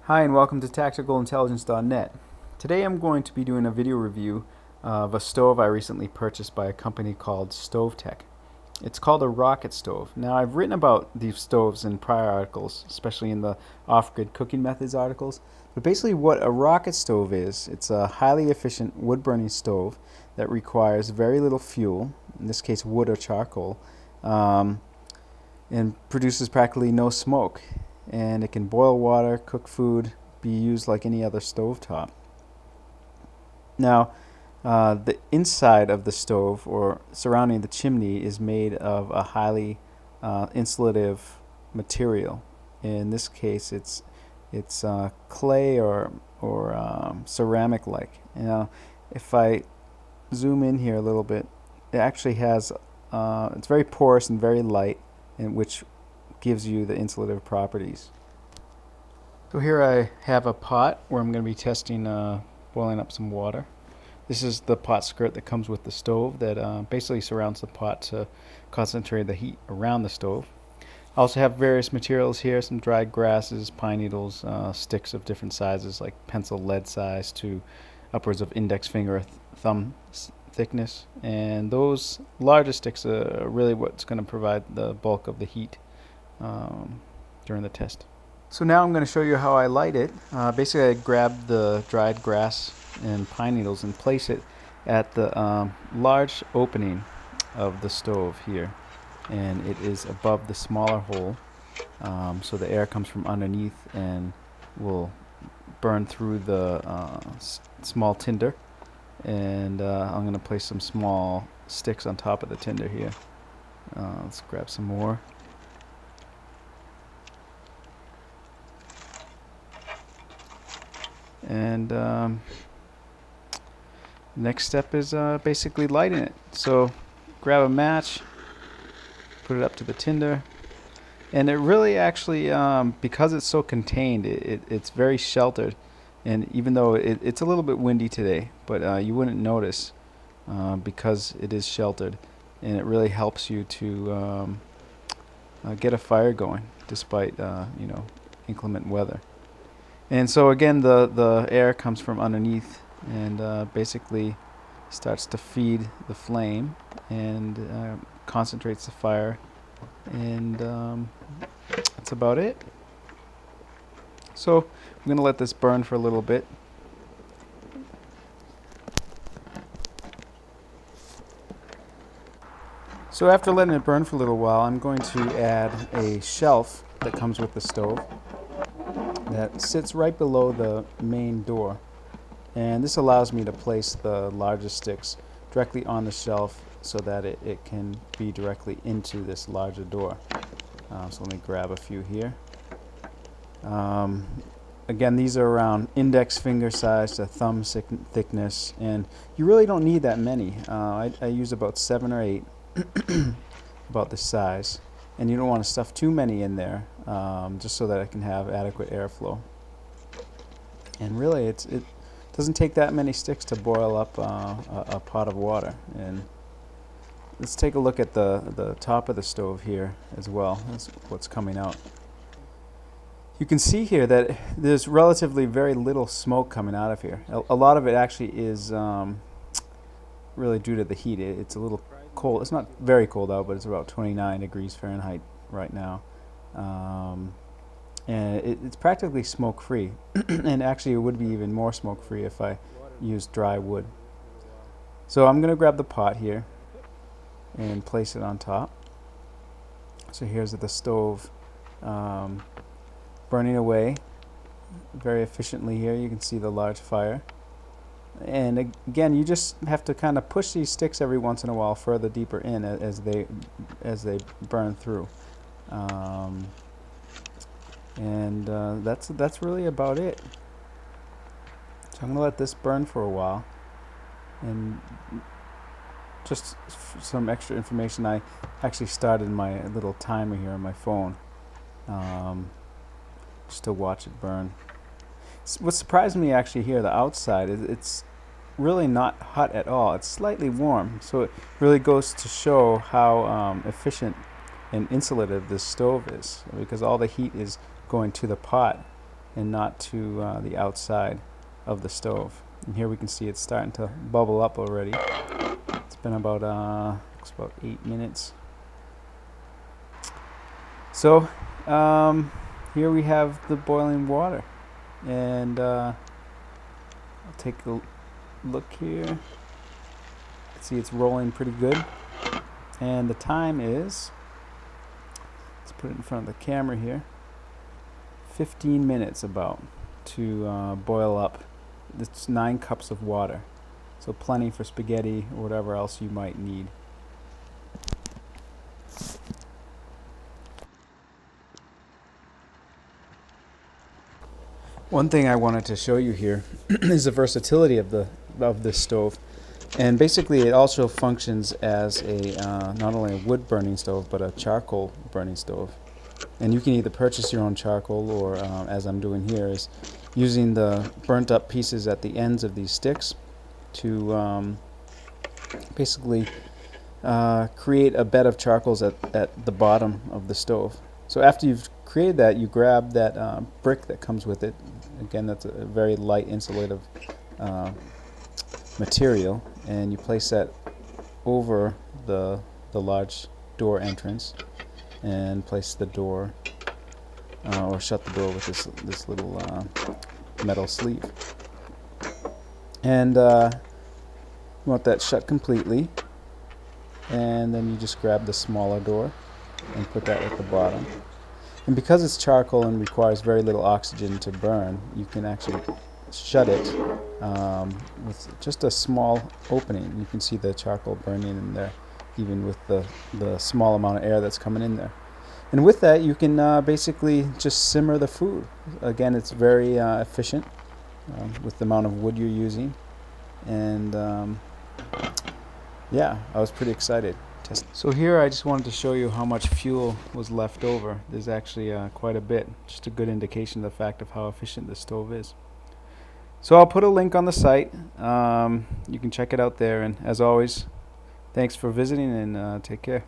Hi and welcome to TacticalIntelligence.net. Today I'm going to be doing a video review of a stove I recently purchased by a company called StoveTec. It's called a rocket stove. Now I've written about these stoves in prior articles, especially in the off-grid cooking methods articles. But basically what a rocket stove is, it's a highly efficient wood-burning stove that requires very little fuel, in this case wood or charcoal, and produces practically no smoke. And it can boil water, cook food, be used like any other stovetop. Now, the inside of the stove or surrounding the chimney is made of a highly insulative material. In this case, it's clay or ceramic-like. Now, if I zoom in here a little bit, it actually has it's very porous and very light, and which gives you the insulative properties. So here I have a pot where I'm going to be testing boiling up some water. This is the pot skirt that comes with the stove that basically surrounds the pot to concentrate the heat around the stove. I also have various materials here, some dried grasses, pine needles, sticks of different sizes like pencil lead size to upwards of index finger thumb thickness, and those larger sticks are really what's going to provide the bulk of the heat during the test. So now I'm going to show you how I light it. Basically I grab the dried grass and pine needles and place it at the large opening of the stove here, and it is above the smaller hole, so the air comes from underneath and will burn through the small tinder. And I'm going to place some small sticks on top of the tinder here. Let's grab some more. And next step is basically lighting it. So grab a match, put it up to the tinder, and it really actually, because it's so contained, it's very sheltered. And even though it's a little bit windy today, but you wouldn't notice because it is sheltered, and it really helps you to get a fire going despite inclement weather. And so again, the air comes from underneath and basically starts to feed the flame and concentrates the fire, and that's about it. So I'm going to let this burn for a little bit. So after letting it burn for a little while, I'm going to add a shelf that comes with the stove that sits right below the main door, and this allows me to place the largest sticks directly on the shelf so that it can be directly into this larger door. So let me grab a few here. Again, these are around index finger size to thumb thickness, and you really don't need that many. I use about 7 or 8, about this size. And you don't want to stuff too many in there, just so that it can have adequate airflow. And really, it doesn't take that many sticks to boil up a pot of water. And let's take a look at the top of the stove here as well. That's what's coming out. You can see here that there's relatively very little smoke coming out of here. A lot of it actually is really due to the heat. It's a little cold. It's not very cold out, but it's about 29 degrees Fahrenheit right now. And it's practically smoke-free. And actually it would be even more smoke-free if I used dry wood. So I'm going to grab the pot here and place it on top. So here's the stove burning away very efficiently here. You can see the large fire. And again, you just have to kind of push these sticks every once in a while further deeper in as they burn through. That's really about it. So I'm going to let this burn for a while. And just some extra information, I actually started my little timer here on my phone just to watch it burn. What surprised me actually here, the outside, is it's really not hot at all. It's slightly warm, so it really goes to show how efficient and insulative this stove is, because all the heat is going to the pot and not to the outside of the stove. And here we can see it's starting to bubble up already. It's been about looks about 8 minutes. So here we have the boiling water, and I'll take a look here. See, it's rolling pretty good, and the time is, let's put it in front of the camera here, 15 minutes about to boil up. It's 9 cups of water, so plenty for spaghetti or whatever else you might need. One thing I wanted to show you here is the versatility of this stove. And basically it also functions as a not only a wood burning stove, but a charcoal burning stove. And you can either purchase your own charcoal, or as I'm doing here, is using the burnt up pieces at the ends of these sticks to basically create a bed of charcoals at the bottom of the stove. So after you've created that, you grab that brick that comes with it. Again, that's a very light insulative material, and you place that over the large door entrance, and place the door or shut the door with this little metal sleeve. And you want that shut completely, and then you just grab the smaller door and put that at the bottom. And because it's charcoal and requires very little oxygen to burn, you can actually shut it with just a small opening. You can see the charcoal burning in there, even with the small amount of air that's coming in there. And with that, you can basically just simmer the food. Again, it's very efficient with the amount of wood you're using. And yeah, I was pretty excited. So here I just wanted to show you how much fuel was left over. There's actually quite a bit. Just a good indication of the fact of how efficient this stove is. So I'll put a link on the site. You can check it out there, and as always, thanks for visiting, and take care.